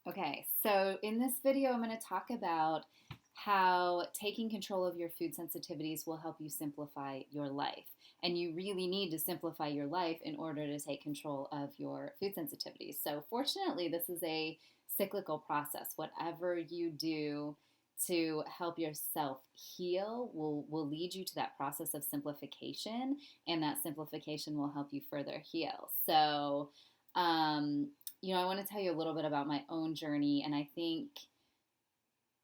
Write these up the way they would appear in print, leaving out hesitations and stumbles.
Okay, so in this video, I'm going to talk about how taking control of your food sensitivities will help you simplify your life. And you really need to simplify your life in order to take control of your food sensitivities. So, fortunately, this is a cyclical process. Whatever you do to help yourself heal will lead you to that process of simplification, and that simplification will help you further heal. So, um, I want to tell you a little bit about my own journey, and I think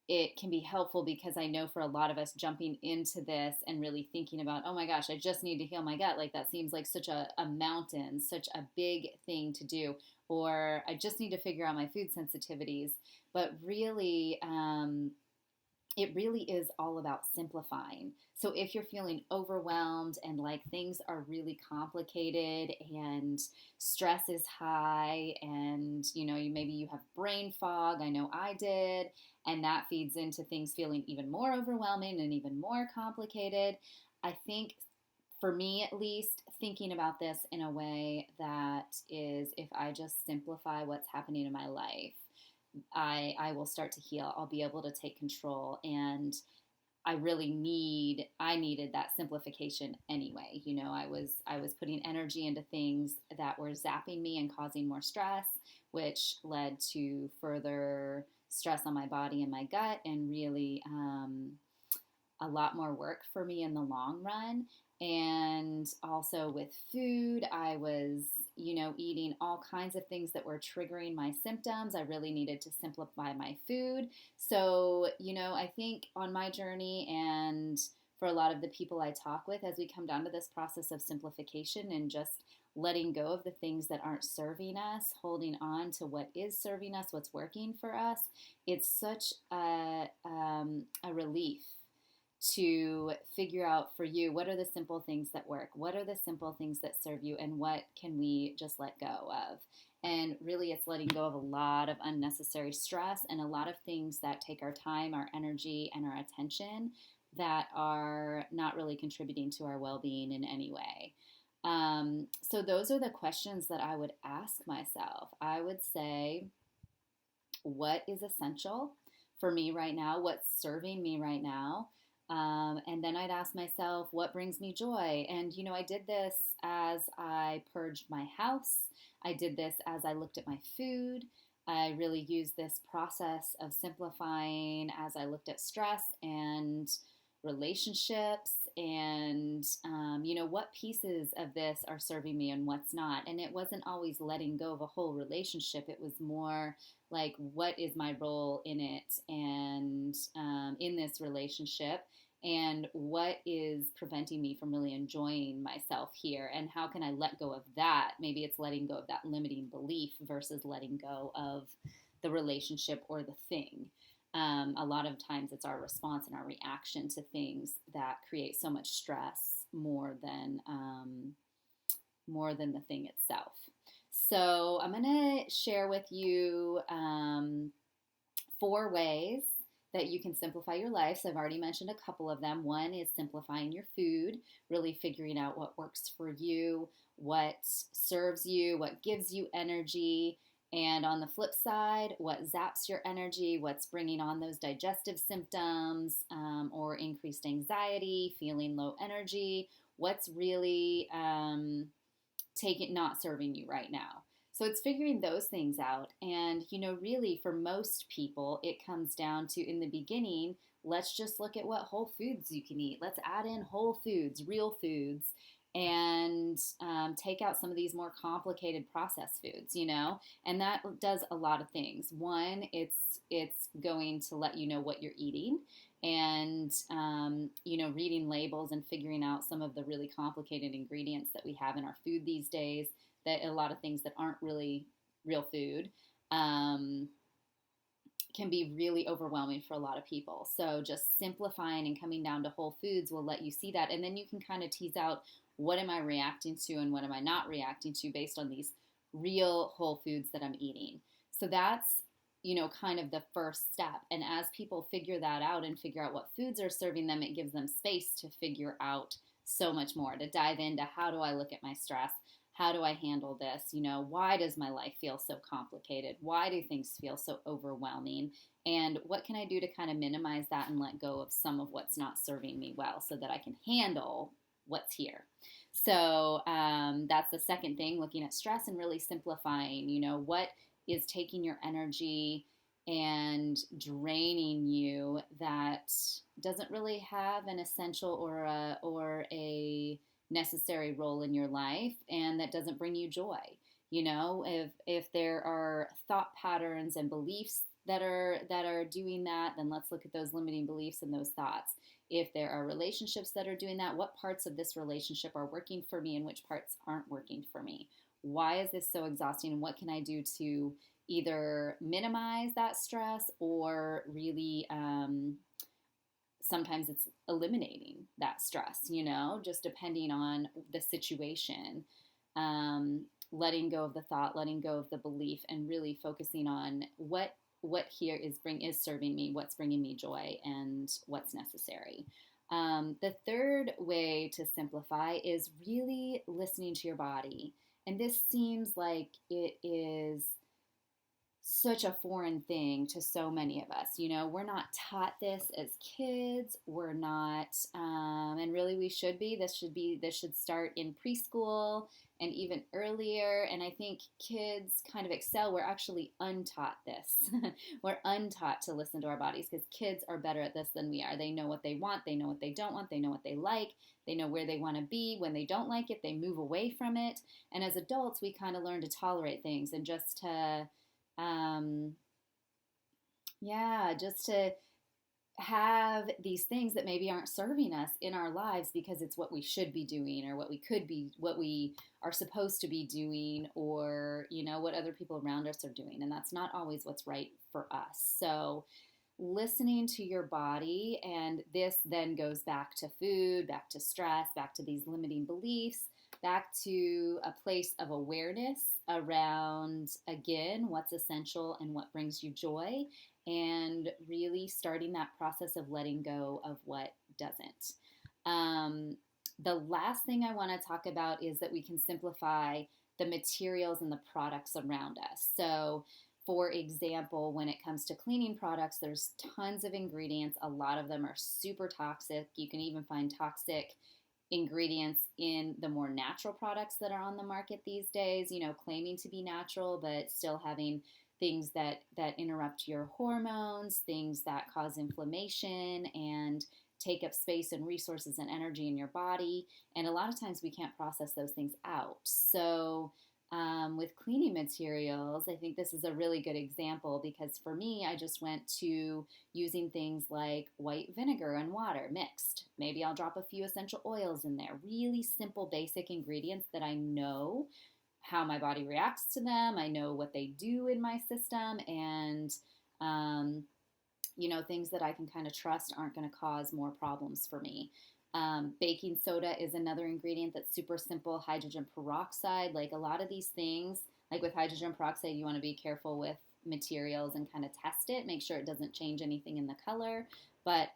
it can be helpful because I know for a lot of us jumping into this and really thinking about, oh my gosh, I just need to heal my gut, like that seems like such a mountain, such a big thing to do, or I just need to figure out my food sensitivities. But really, it really is all about simplifying. So if you're feeling overwhelmed and like things are really complicated and stress is high and maybe you have brain fog, I know I did, and that feeds into things feeling even more overwhelming and even more complicated. I think for me at least, thinking about this in a way that is if I just simplify what's happening in my life, I will start to heal. I'll be able to take control, and I needed that simplification anyway. I was putting energy into things that were zapping me and causing more stress, which led to further stress on my body and my gut, and really a lot more work for me in the long run. And also with food, I was, eating all kinds of things that were triggering my symptoms. I really needed to simplify my food. So, I think on my journey and for a lot of the people I talk with, as we come down to this process of simplification and just letting go of the things that aren't serving us, holding on to what is serving us, what's working for us, it's such a relief to figure out for you what are the simple things that work, what are the simple things that serve you, and what can we just let go of. And really, it's letting go of a lot of unnecessary stress and a lot of things that take our time, our energy, and our attention that are not really contributing to our well being in any way. So, those are the questions that I would ask myself. I would say, what is essential for me right now? What's serving me right now? And then I'd ask myself, what brings me joy? And, I did this as I purged my house. I did this as I looked at my food. I really used this process of simplifying as I looked at stress and relationships and, what pieces of this are serving me and what's not. And it wasn't always letting go of a whole relationship. It was more like, what is my role in it and in this relationship? And what is preventing me from really enjoying myself here? And how can I let go of that? Maybe it's letting go of that limiting belief versus letting go of the relationship or the thing. A lot of times it's our response and our reaction to things that create so much stress more than the thing itself. So I'm going to share with you 4 ways that you can simplify your life. So I've already mentioned a couple of them. One is simplifying your food, really figuring out what works for you, what serves you, what gives you energy. And on the flip side, what zaps your energy, what's bringing on those digestive symptoms or increased anxiety, feeling low energy, what's really not serving you right now. So it's figuring those things out. And, really for most people, it comes down to in the beginning, let's just look at what whole foods you can eat. Let's add in whole foods, real foods, and take out some of these more complicated processed foods, and that does a lot of things. One, it's going to let you know what you're eating, and reading labels and figuring out some of the really complicated ingredients that we have in our food these days, that a lot of things that aren't really real food can be really overwhelming for a lot of people. So just simplifying and coming down to whole foods will let you see that, and then you can kind of tease out, what am I reacting to and what am I not reacting to based on these real whole foods that I'm eating. So that's, kind of the first step. And as people figure that out and figure out what foods are serving them, it gives them space to figure out so much more, to dive into how do I look at my stress? How do I handle this? Why does my life feel so complicated? Why do things feel so overwhelming? And what can I do to kind of minimize that and let go of some of what's not serving me well so that I can handle what's here? So that's the second thing, looking at stress and really simplifying, what is taking your energy and draining you that doesn't really have an essential or a necessary role in your life and that doesn't bring you joy. If there are thought patterns and beliefs that are doing that, then let's look at those limiting beliefs and those thoughts. If there are relationships that are doing that, what parts of this relationship are working for me and which parts aren't working for me? Why is this so exhausting, and what can I do to either minimize that stress or really sometimes it's eliminating that stress, just depending on the situation. Letting go of the thought, letting go of the belief, and really focusing on what here is serving me, what's bringing me joy, and what's necessary. The third way to simplify is really listening to your body. And this seems like it is such a foreign thing to so many of us. We're not taught this as kids. We're not, and really we should be. This should start in preschool and even earlier. And I think kids kind of excel. We're actually untaught this. We're untaught to listen to our bodies because kids are better at this than we are. They know what they want. They know what they don't want. They know what they like. They know where they want to be. When they don't like it, they move away from it. And as adults, we kind of learn to tolerate things and just to just to have these things that maybe aren't serving us in our lives because it's what we should be doing or what we are supposed to be doing, or what other people around us are doing, and that's not always what's right for us. So listening to your body, and this then goes back to food, back to stress, back to these limiting beliefs, back to a place of awareness around, again, what's essential and what brings you joy, and really starting that process of letting go of what doesn't. The last thing I want to talk about is that we can simplify the materials and the products around us. So, for example, when it comes to cleaning products, there's tons of ingredients. A lot of them are super toxic. You can even find toxic ingredients in the more natural products that are on the market these days, claiming to be natural, but still having things that interrupt your hormones, things that cause inflammation and take up space and resources and energy in your body. And a lot of times we can't process those things out. So with cleaning materials, I think this is a really good example because for me, I just went to using things like white vinegar and water mixed. Maybe I'll drop a few essential oils in there. Really simple, basic ingredients that I know how my body reacts to them. I know what they do in my system, and things that I can kind of trust aren't going to cause more problems for me. Baking soda is another ingredient that's super simple. Hydrogen peroxide, like a lot of these things, like with hydrogen peroxide, you want to be careful with materials and kind of test it, make sure it doesn't change anything in the color. But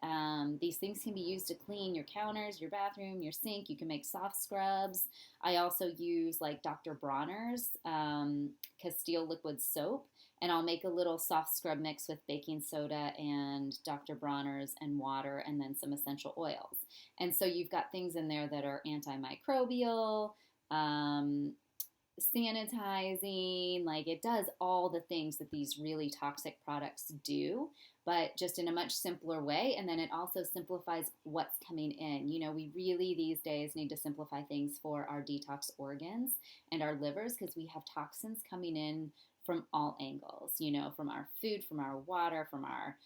these things can be used to clean your counters, your bathroom, your sink. You can make soft scrubs. I also use like Dr. Bronner's Castile liquid soap, and I'll make a little soft scrub mix with baking soda and Dr. Bronner's and water and then some essential oils. And so you've got things in there that are antimicrobial, sanitizing, like it does all the things that these really toxic products do, but just in a much simpler way. And then it also simplifies what's coming in. We really these days need to simplify things for our detox organs and our livers because we have toxins coming in from all angles, from our food, from our water, from our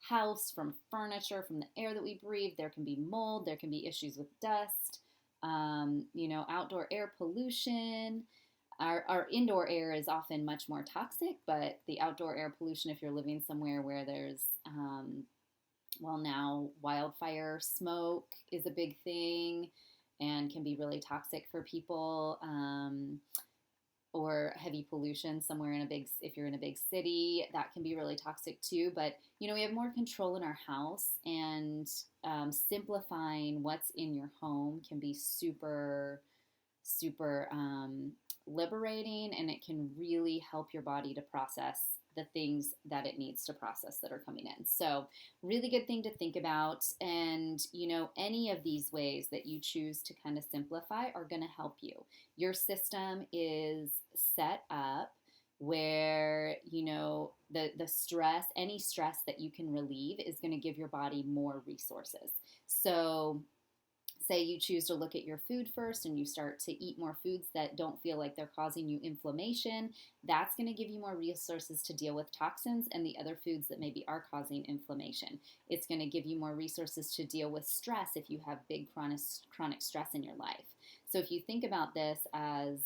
house, from furniture, from the air that we breathe. There can be mold, there can be issues with dust, outdoor air pollution. Our indoor air is often much more toxic, but the outdoor air pollution, if you're living somewhere where there's, now wildfire smoke is a big thing and can be really toxic for people, or heavy pollution somewhere if you're in a big city, that can be really toxic too. But, we have more control in our house, and simplifying what's in your home can be super, super liberating, and it can really help your body to process the things that it needs to process that are coming in. So, really good thing to think about. And, any of these ways that you choose to kind of simplify are going to help you. Your system is set up where, the stress, any stress that you can relieve is going to give your body more resources. So, say you choose to look at your food first and you start to eat more foods that don't feel like they're causing you inflammation, that's going to give you more resources to deal with toxins and the other foods that maybe are causing inflammation. It's going to give you more resources to deal with stress if you have big chronic stress in your life. So if you think about this as,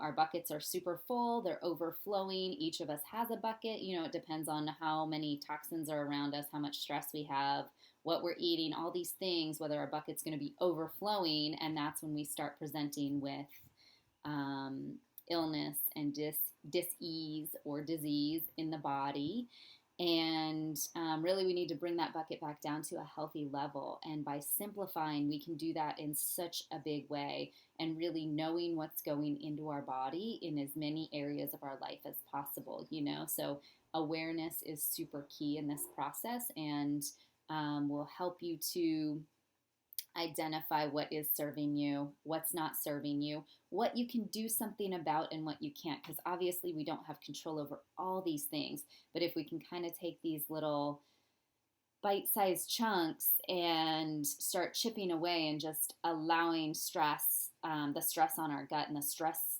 our buckets are super full, they're overflowing. Each of us has a bucket. It depends on how many toxins are around us, how much stress we have, what we're eating, all these things, whether our bucket's going to be overflowing. And that's when we start presenting with illness and dis-ease or disease in the body. And really, we need to bring that bucket back down to a healthy level. And by simplifying, we can do that in such a big way, and really knowing what's going into our body in as many areas of our life as possible, So awareness is super key in this process, and will help you to identify what is serving you, what's not serving you, what you can do something about, and what you can't. Because obviously we don't have control over all these things. But if we can kind of take these little bite-sized chunks and start chipping away and just allowing stress, the stress on our gut and the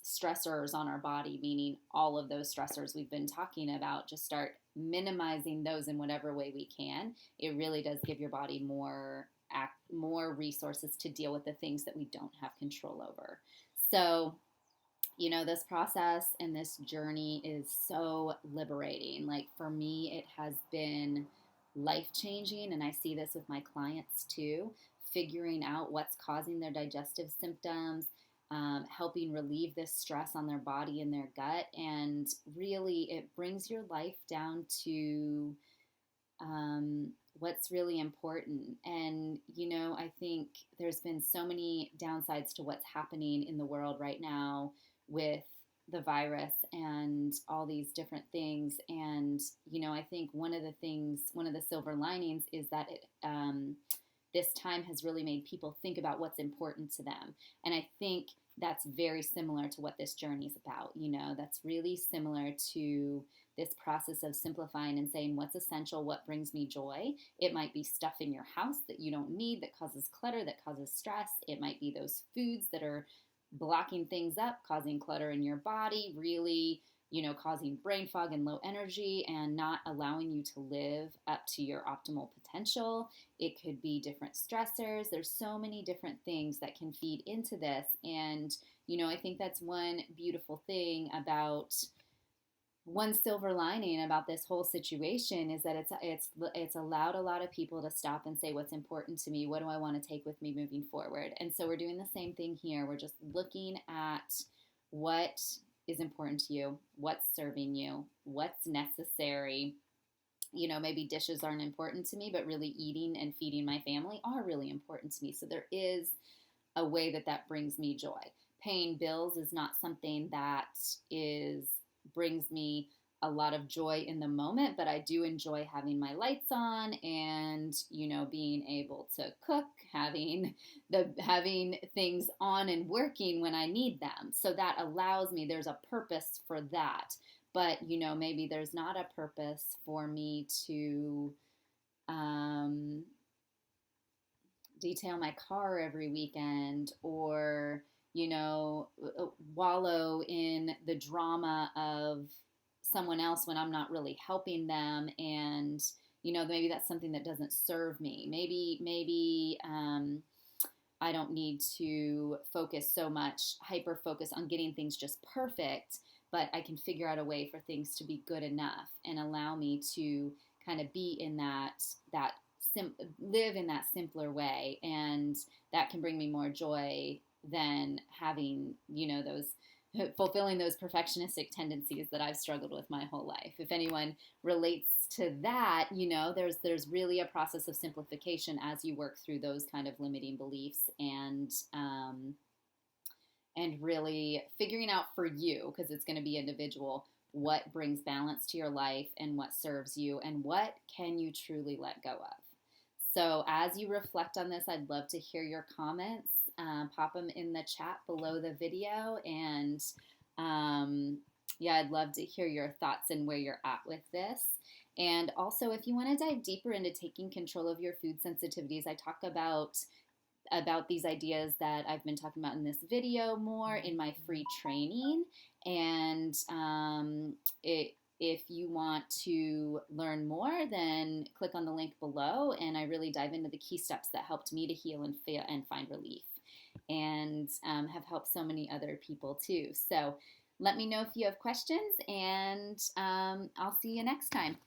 stressors on our body, meaning all of those stressors we've been talking about, just start minimizing those in whatever way we can, it really does give your body more resources to deal with the things that we don't have control over. So, this process and this journey is so liberating. Like, for me, it has been life-changing, and I see this with my clients too, figuring out what's causing their digestive symptoms, helping relieve this stress on their body and their gut, and really it brings your life down to what's really important. And, I think there's been so many downsides to what's happening in the world right now with the virus and all these different things. And, I think one of the silver linings is that this time has really made people think about what's important to them. And I think that's very similar to what this journey is about. That's really similar to this process of simplifying and saying what's essential, what brings me joy. It might be stuff in your house that you don't need, that causes clutter, that causes stress. It might be those foods that are blocking things up, causing clutter in your body, really, causing brain fog and low energy and not allowing you to live up to your optimal potential. It could be different stressors. There's so many different things that can feed into this. And, I think that's one beautiful thing about, one silver lining about this whole situation is that it's allowed a lot of people to stop and say, what's important to me? What do I want to take with me moving forward? And so we're doing the same thing here. We're just looking at what is important to you, what's serving you, what's necessary. Maybe dishes aren't important to me, but really eating and feeding my family are really important to me. So there is a way that brings me joy. Paying bills is not something that brings me a lot of joy in the moment, but I do enjoy having my lights on and, being able to cook, having things on and working when I need them. So that allows me, there's a purpose for that. But, maybe there's not a purpose for me to detail my car every weekend, or wallow in the drama of someone else when I'm not really helping them. And, maybe that's something that doesn't serve me. Maybe I don't need to focus so much, hyper focus on getting things just perfect, but I can figure out a way for things to be good enough and allow me to kind of be in live in that simpler way. And that can bring me more joy than having, fulfilling those perfectionistic tendencies that I've struggled with my whole life. If anyone relates to that, there's really a process of simplification as you work through those kind of limiting beliefs and and really figuring out for you, because it's going to be individual, what brings balance to your life and what serves you and what can you truly let go of. So as you reflect on this, I'd love to hear your comments. Pop them in the chat below the video. And yeah, I'd love to hear your thoughts and where you're at with this. And also, if you want to dive deeper into taking control of your food sensitivities, I talk about these ideas that I've been talking about in this video more in my free training. And if you want to learn more, then click on the link below, and I really dive into the key steps that helped me to heal and find relief, and have helped so many other people too. So let me know if you have questions, and I'll see you next time.